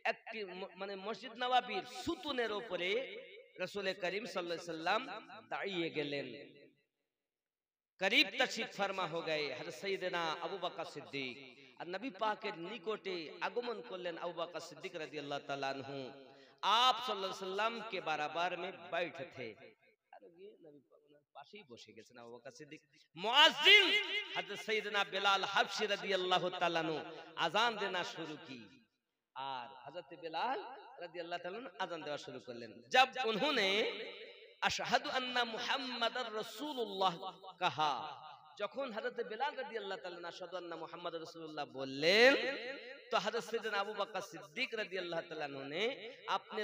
একটি মানে মসজিদ নববীর সুতুনের উপরে রাসূল করিম সাল্লাল্লাহু আলাইহি ওয়াসাল্লাম দাঁড়িয়ে গেলেন। करीब तशरीफ फरमा हो गए हज़रत सैयदना अबू बकर सिद्दीक, और नबी पाक के निकटे आगमन करलेन अबू बकर सिद्दीक রাদিয়াল্লাহু তাআলা আনহু। आप सल्लल्लाहु अलैहि वसल्लम के बराबर में बैठे थे। পাশেই বসে গেছেন আবু বকর সিদ্দিক। মুয়াজ্জিন হযরত সৈয়দনা বেলাল হাবশী রাদিয়াল্লাহু তাআলা আনহু আযান দেনা শুরু की, আর হযরত বেলাল রাদিয়াল্লাহু তাআলা আযান দেওয়া শুরু করলেন। जब उन्होंने আশহাদু আন্না মুহাম্মাদার রাসূলুল্লাহ কাহা, যখন হযরত বেলাল রাদিয়াল্লাহু তাআলা আশহাদু আন্না মুহাম্মাদার রাসূলুল্লাহ বললেন, तो हज़रत सैयदना अबू बकर सिद्दीक रज़ियल्लाहु तआला अन्हु ने अपने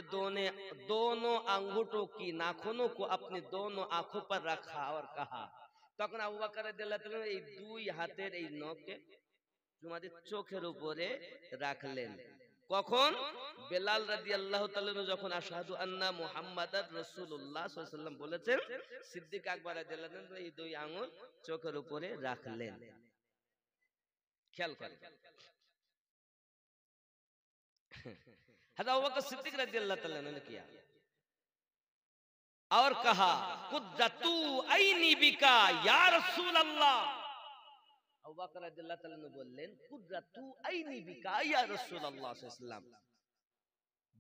दोनों अंगूठों की नाखूनों को अपनी दोनों आंखों पर रखा और कहा। তখন আবু বকর রাদিয়াল্লাহু তাআলা এই দুই হাতের এই নখকে তোমাদের চোখের উপরে রাখলেন। কখন? বেলাল রাদিয়াল্লাহু তাআলা যখন আশহাদু আন্না মুহাম্মাদার রাসূলুল্লাহ সাল্লাল্লাহু আলাইহি ওয়াসাল্লাম বলেছেন, সিদ্দিক আকবর রাদিয়াল্লাহু তাআলা এই দুই আঙ্গুল চোখের উপরে রাখলেন। খেয়াল করেন, हज़रत अबू बकर सिद्दीक रज़ियल्लाहु ताला अन्हु ने किया और कहा कुद्दतु ऐनी बिका या रसूल अल्लाह। আবু বকর রাদিয়াল্লাহু তাআলা আনহু বললেন কুদরাতু আইনি বিকা ইয়া রাসূলুল্লাহ সাল্লাল্লাহু আলাইহি ওয়াসাল্লাম।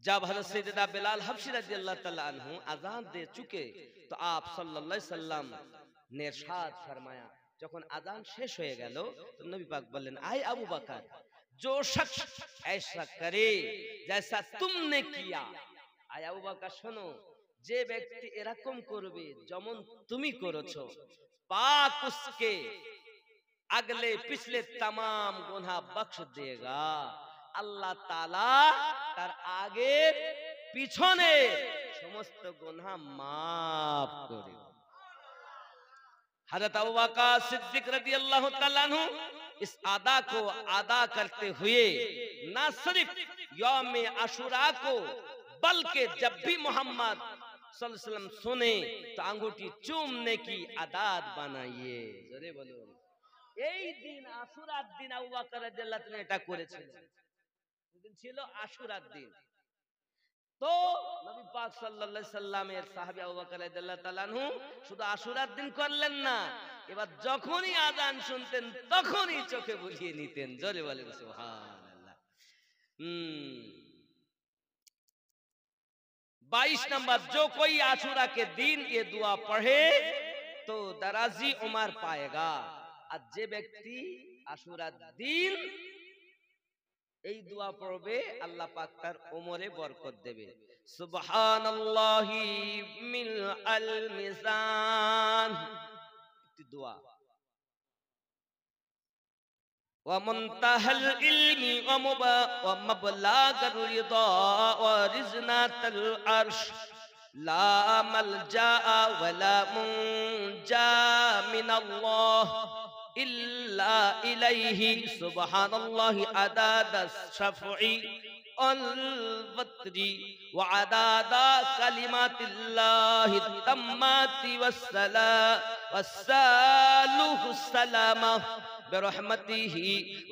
जब हज़रत सैयदना बिलाल हबशी रज़ियल्लाहु ताला अन्हु अज़ान दे चुके तो आप सल्लल्लाहु अलैहि वसल्लम ने इरशाद फरमाया, যখন আযান শেষ হয়ে গেল তো নবী পাক বললেন, আয় আবু বকর, जो शख्स ऐसा करे जैसा तुमने किया, আয় আবু বকর শোনো, যে ব্যক্তি এরকম করবে যেমন তুমি করেছো, পাক उसके अगले पिछले तमाम गुनाह बख्श देगा, আল্লাহ তাআলা তার আগের পিছনের সমস্ত গুনাহ maaf করে। हज़रत अबू बकर सिद्दीक रज़ियल्लाहु ताला अन्हु इस अदा को अदा करते हुए न सिर्फ यौम आशुरा को बल्कि जब भी मोहम्मद सल्लल्लाहु अलैहि वसल्लम सुने तो अंगूठी चूमने की आदत बनाइए। জোরে বলুন, এই দিন আশুরার দিন আবু বকর রাদিয়াল্লাহু তাআলা এটা করেছিলেন। দিন ছিল আশুরার দিন। তো নবী পাক সাল্লাল্লাহু আলাইহি সাল্লামের সাহাবী আবু বকর রাদিয়াল্লাহু তাআলা আনহু শুধু আশুরার দিন করলেন না, এবার যখনই আযান শুনতেন তখনই চোখে বুঝিয়ে নিতেন। জোরে বলেন সুবহানাল্লাহ। 22 नंबर, जो कोई आशुरा के दिन ये दुआ पढ़े तो दराजी उमर पाएगा। আর যে ব্যক্তি আশুরার দিন এই দোয়া পড়বে আল্লাহ পাক তার উমরে বরকত দেবে। সুবহানাল্লাহি মিল আল মিজান, একটি দোয়া। ওয়া মুনতাহাল ইলমি ওয়া মাবলাগার রিদা ওয়া রিজনাতুল আরশ লা মালজা ওয়া লা মুনজা মিনাল্লাহ ইল্লা ইলাইহি সুবহানাল্লাহি আদাদাস শাফঈ আল ওয়াতরি ওয়া আদাদা কালিমাতিল্লাহি তাম্মাতি ওয়াসসালাহুস সালামা برحمته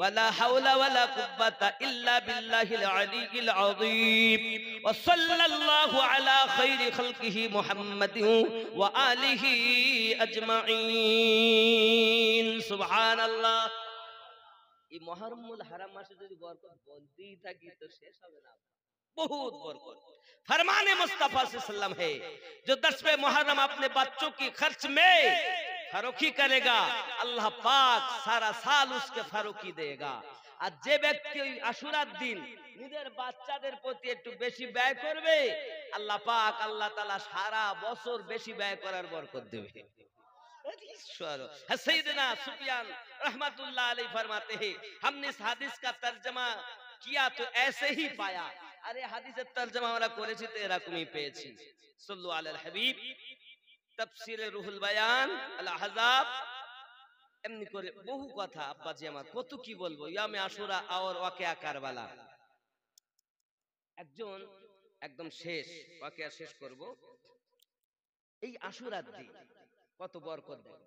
ولا حول ولا قوة إلا بالله العلي العظيم وصلى الله على خير خلقه محمد وآله أجمعين سبحان الله। এই মুহররমুল হারাম মাসে যদি বরকত বলতেই থাকি তো শেষ হবে না, बहुत बरकत। फरमाने मुस्तफा सल्लल्लाहु अलैहि वसल्लम है, जो 10वें मुहर्रम अपने बच्चों की खर्च में फरोखी करेगा अल्लाह पाक सारा साल उसके फरोखी देगा। আর যে ব্যক্তি ওই আশুরার দিন নিজের বাচ্চাদের প্রতি একটু বেশি ব্যয় করবে আল্লাহ পাক আল্লাহ তাআলা সারা বছর বেশি ব্যয় করার বরকত দেবে। सैयदना सुफियान रहमतुल्लाह अलैहि फरमाते हैं, हमने इस हदीस का तर्जुमा किया तो ऐसे ही पाया। अरे হাদিসের তরজমা আমরা করেছি তো এরকমই পেয়েছি। সল্লু আলাল হাবিব, তাফসীরে রুহুল বায়ান, আল আহজাব, এমনি করে বহু কথা আব্বাজি আমার কত কি বলবো। ইয়ামে আশুরা আর ওয়াকিয়া কারবালা, একজন একদম শেষ ওয়াকিয়া শেষ করব। এই আশুরার দিন কত বরকত দেয়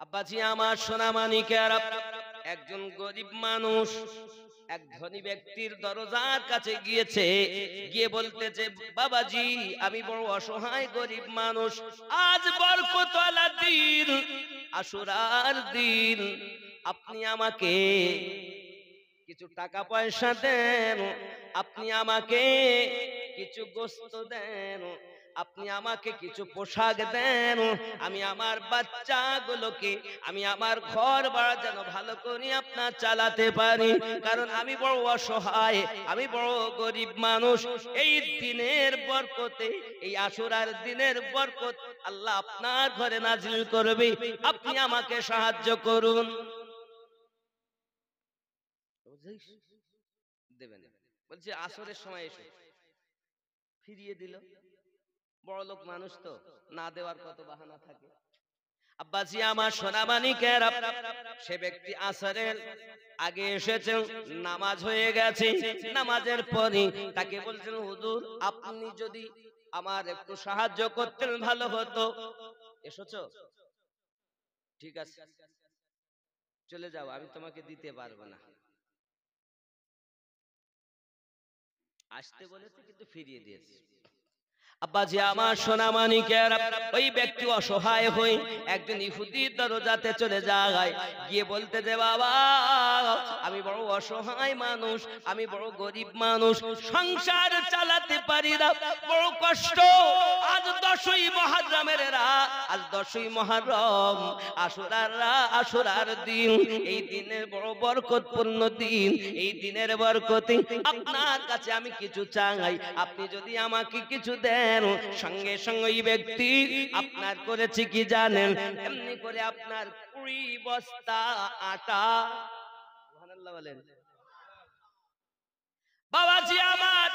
আব্বাজি আমার, সোনা মানিকেরা। একজন গরিব মানুষ এক ধনী ব্যক্তির দরজার কাছে গিয়েছে, গিয়ে বলতেছে, বাবাজি আমি বড় অসহায় গরিব মানুষ, আজ বরকতওয়ালা দিন আশুরার দিন, আপনি আমাকে কিছু টাকা পয়সা দেন, আপনি আমাকে কিছু গোশত দেন, আপনি আমাকে কিছু পোশাক দেন, আমি আমার বাচ্চাগুলোকে আমি আমার ঘর বাড়ি যেন ভালো করে আপনার চালাতে পারি, কারণ আমি বড় অসহায়, আমি বড় গরিব মানুষ। এই দিনের বরকতে, এই আশুরার দিনের বরকত আল্লাহ আপনার ঘরে নাজিল করবে, আপনি আমাকে সাহায্য করুন। দেবেন বলছে আসরের সময় এসে ফিরিয়ে দিল। বড় লোক মানুষ তো না দেওয়ার কত বাহানা থাকে। আব্বাজি আমার সোনা মানিকেরা, সে ব্যক্তি আসরের আগে এসেছে, নামাজ হয়ে গেছে, নামাজের পরে তাকে বলছেন, হুজুর আপনি যদি আমার একটু সাহায্য করতেন ভালো হতো। এসেছো? ঠিক আছে চলে যাও, আমি তোমাকে দিতে পারবো না। আসতে বলেছে কিন্তু ফিরিয়ে দিয়েছে। আব্বাজি আমার সোনামানিকের, ওই ব্যক্তি অসহায় হয়ে একজন ইহুদির দরজাতে চলে যায়, গিয়ে বলতে যে বাবা আমি বড় অসহায় মানুষ, আমি বড় গরিব মানুষ, সংসার চালাতে পারি না, বড় কষ্ট। আজ 10ই মুহররমের রাত, আজ 10ই মুহররম, আশুরার দিন, এই দিনের বড় বরকতপূর্ণ দিন, এই দিনের বরকতে আপনার কাছে আমি কিছু চাই, আপনি যদি আমাকে কিছু দেন। সঙ্গে সঙ্গে ওই ব্যক্তি আপনার করেছে কি জানেন, এমনি করে আপনার 20 বস্তা আটা, সুবহানাল্লাহ বলেন, বাবাজি আমার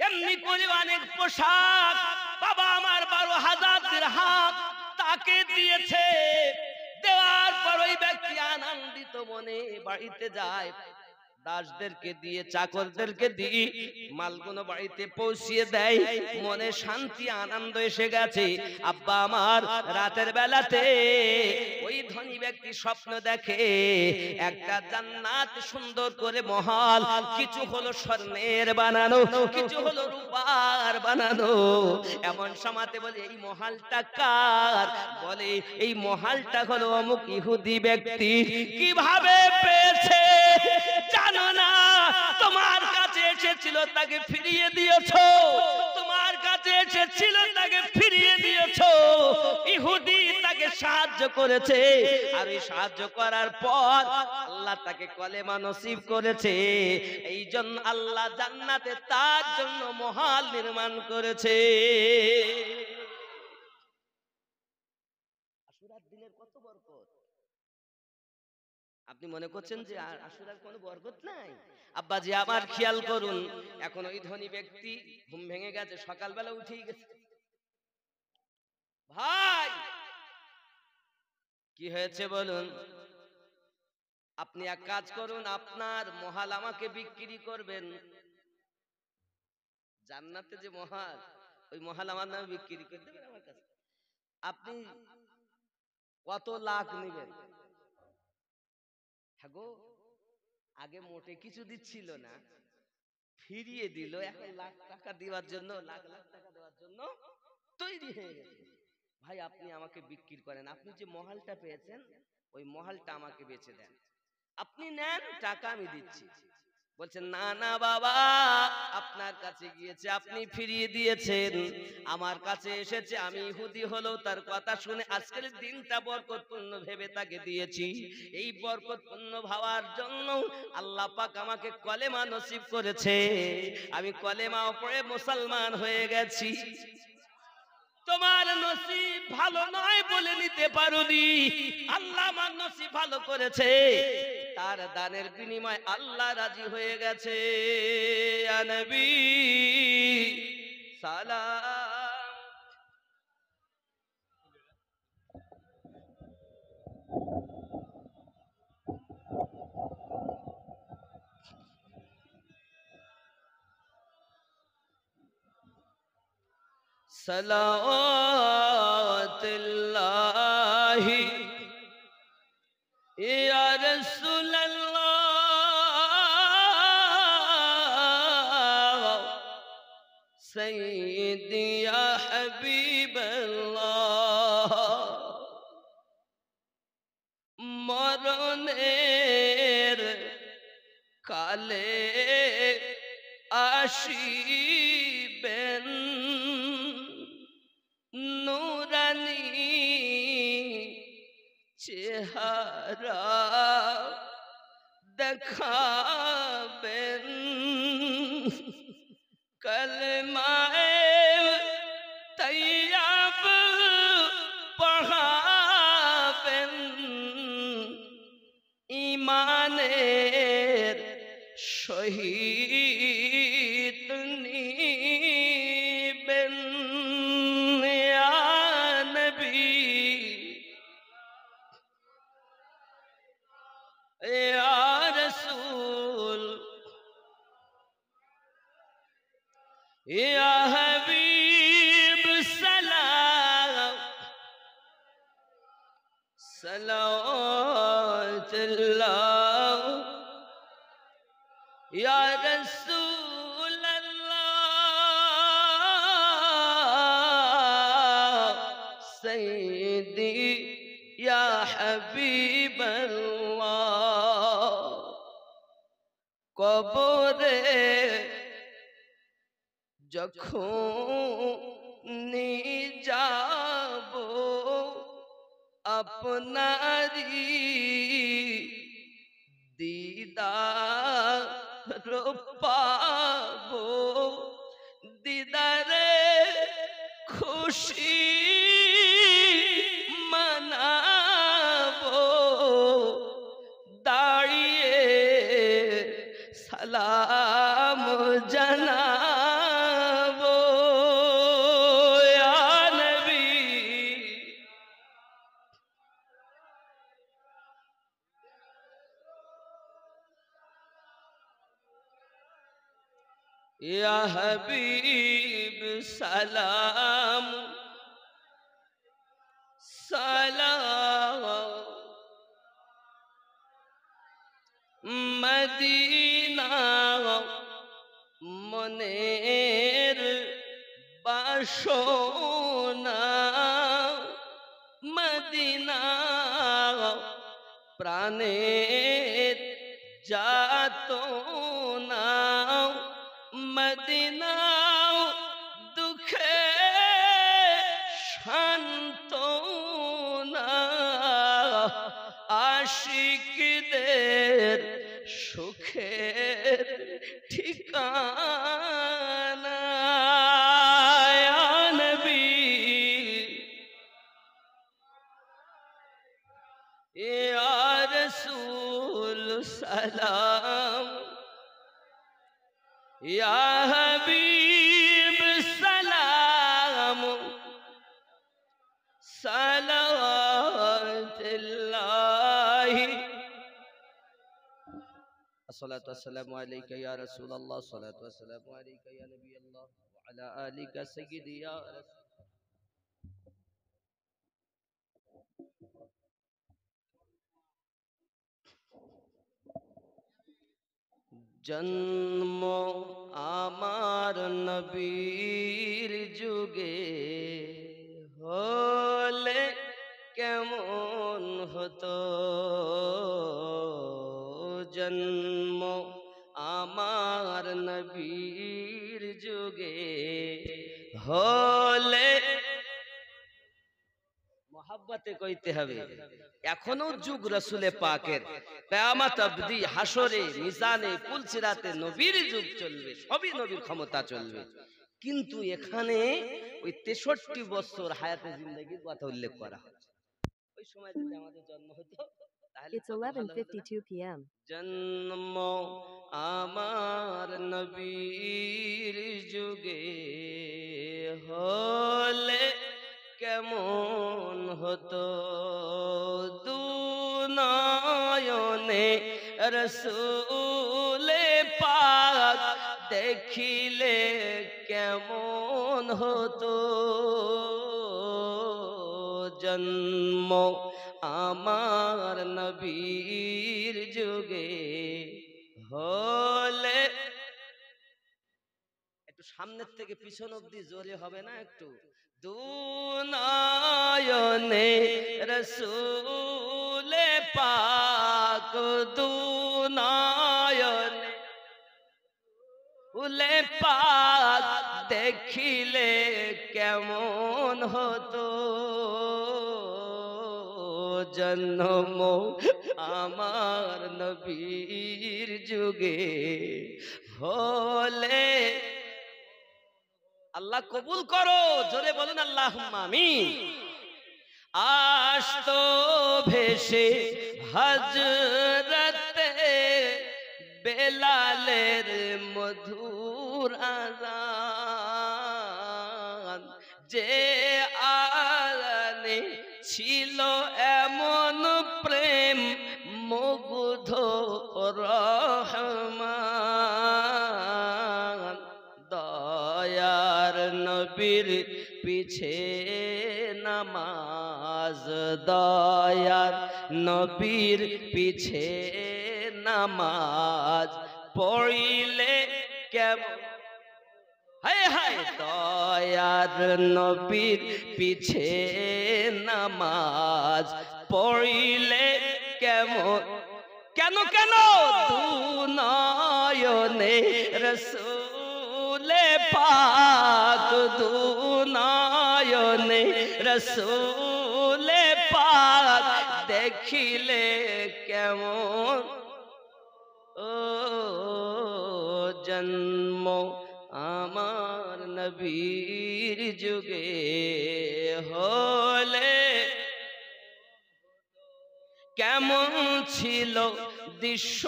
এমনি করে অনেক পোশাক, বাবা আমার 12,000 দিরহাম তাকে দিয়েছে। দেওয়ার পর ওই ব্যক্তি আনন্দিত মনে বাড়িতে যায়, দাসদেরকে দিয়ে, চাকরদেরকে দিয়ে মালগুলো বাড়িতে পৌঁছিয়ে দেয়, মনে শান্তি আনন্দ এসে গেছে। আব্বা আমার রাতের বেলাতে ওই ধনী ব্যক্তি স্বপ্ন দেখে একটা জান্নাত সুন্দর করে মহল, কিছু হলো স্বর্ণের বানানো, কিছু হলো রূপার বানানো। এমন সময়তে বলে এই মহলটা কার? বলে এই মহলটা হলো অমুক ইহুদি ব্যক্তি। কিভাবে পেয়েছে জানো না? তোমার কাছে এসেছিল, তাকে ফিরিয়ে দিয়েছো, তোমার কাছে এসেছিল, তাকে ফিরিয়ে দিয়েছো। ইহুদি তাকে সাহায্য করেছে, আর এই সাহায্য করার পর আল্লাহ তাকে কলেমা নসিব করেছে। এই জন্য আল্লাহ জান্নাতে তার জন্য মহল নির্মাণ করেছে। আশুরার দিনের কত বরকত! আপনি মনে করছেন যে আশুরার কোনো বরকত নাই? আব্বাজি আমার খেয়াল করুন, এখন ওই ধনী ব্যক্তি ঘুম ভেঙে গেছে, সকালবেলা উঠেই গেছে। ভাই কি হয়েছে বলুন? আপনি এক কাজ করুন, আপনার মহাল আমাকে বিক্রি করবেন। জান্নাতে যে মহাল, ওই মহাল আমার নামে বিক্রি করে দেবেন আমার কাছে। আপনি কত লাখ নেবেন? হ্যাঁ গো, আগে মোটে কিছু দিচ্ছিল না, ফিরিয়ে দিল, এখন লাখ টাকা দেওয়ার জন্য, লাখ লাখ টাকা দেওয়ার জন্য তৈরি হয়ে গেছে। ভাই আপনি আমাকে বিক্রি করেন, আপনি যে মহলটা পেয়েছেন ওই মহলটা আমাকে বেচে দেন, আপনি নেন, টাকা আমি দিচ্ছি। বলছেন না না বাবা, আপনার কাছে গিয়েছে, আপনি ফিরিয়ে দিয়েছেন, আমার কাছে এসেছে, আমি ইহুদি হলেও তার কথা শুনে আজকের দিনটা বরকতপূর্ণ ভেবে তাকে দিয়েছি। এই বরকতপূর্ণ ভাবার জন্য আল্লাহ পাক আমাকে কলেমা নসিব করেছে, আমি কলেমা পড়ে মুসলমান হয়ে গেছি। তোমার নসিব ভালো নয় বলে নিতে পারোনি, আল্লাহ আমার নসিব ভালো করেছে, তার দানের বিনিময় আল্লাহ রাজি হয়ে গেছে। ইয়া নবী সালাম। সালাওয়াতুল্লাহি ইয়া রাসূলুল্লাহ সাইয়্যিদি ইয়া হাবিবাল্লাহ। মরণের কালে আসিবেন, নূরানী চেহারা দেখাবেন, কলমায়ে তৈয়ব পড়াবেন, ঈমানের শহীদ নিবেন। ইয়া নবী ইয়া রাসূল ইয়া হাবিব সালাম, সালাওয়াতুল্লাহ ইয়া রাসূলুল্লাহ হাবিবাল্লাহ কবরে যখন যাব আপনারি দিদার পাবো দিদারে খুশি মানাবো দাঁড়িয়ে সালাম জানাবো ইয়া নবী ইয়া হাবিব সালাম সালাম মদিনা মনের বাসনা মদিনা প্রাণের যাতনা মদিনা দুঃখে শান্তনা আশিকদের সুখের ঠিকানা ইয়া নবী ইয়া রাসূল সালাম ইয়া হাবিব সালাম সালাওয়াতুল্লাহি الصلاة والسلام عليك يا رسول الله الصلاة والسلام عليك يا نبي الله وعلى آلك سيدي يا رسول জন্ম আমার নবীর যুগে হলে কেমন হতো জন্ম আমার নবীর যুগে হলে মোহাব্বতে কইতে হবে এখনো যুগ রাসূলে পাকের কিয়ামত অবধি হাসরে মিজানে পুলসিরাতে নবীর যুগ চলবে সবই নবীর ক্ষমতা চলবে কিন্তু এখানে ওই 63 বছর হায়াতে জিন্দেগির কথা উল্লেখ করা হচ্ছে ওই সময় যদি আমাদের জন্ম হতো It's 11:52 p.m. জন্ম আমার নবীর যুগে হলে কেমন হতো দুনয়নে রসূলে পাক দেখিলে কেমন হতো জন্ম আমার নবীর যুগে হলে একটু সামনের থেকে পিছন অবধি জোরে হবে না একটু দুনয়নে রসূলে পাক দুনয়নে উলে পাক দেখিলে কেমন হতো জন্ম আমার নবীর যুগে হলে আল্লাহ কবুল করো জোরে বলুন আল্লাহুম্মা আমিন আসতো ভেসে হযরতে বেলালের মধুর আযান যে আযানে ছিল এমন প্রেম মুগ্ধ রহমান দয়ার নবীর পিছে নামাজ দয়ার নবীর পিছে নামাজ পড়িলে কেমন হায় হায় দয়ার নবীর পিছে নামাজ পড়িলে কেমন কেন কেন দু নয়নে রসুলে পাক দু নয়নে রসুলে পাক দেখিলে কেমন ও জন্ম আমার নবীর যুগে হলে কেমন ছিল দৃশ্য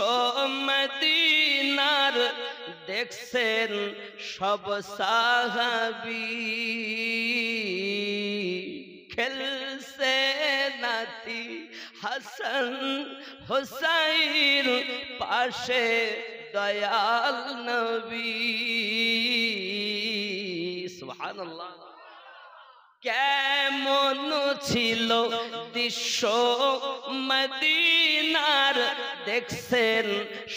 মদিনার দেখছেন সব সাহাবী খেলছে নাতি হাসান হুসাইন পাশে দয়াল নবী সুবহানাল্লাহ কেমন ছিল দৃশ্য মদিনার দেখছেন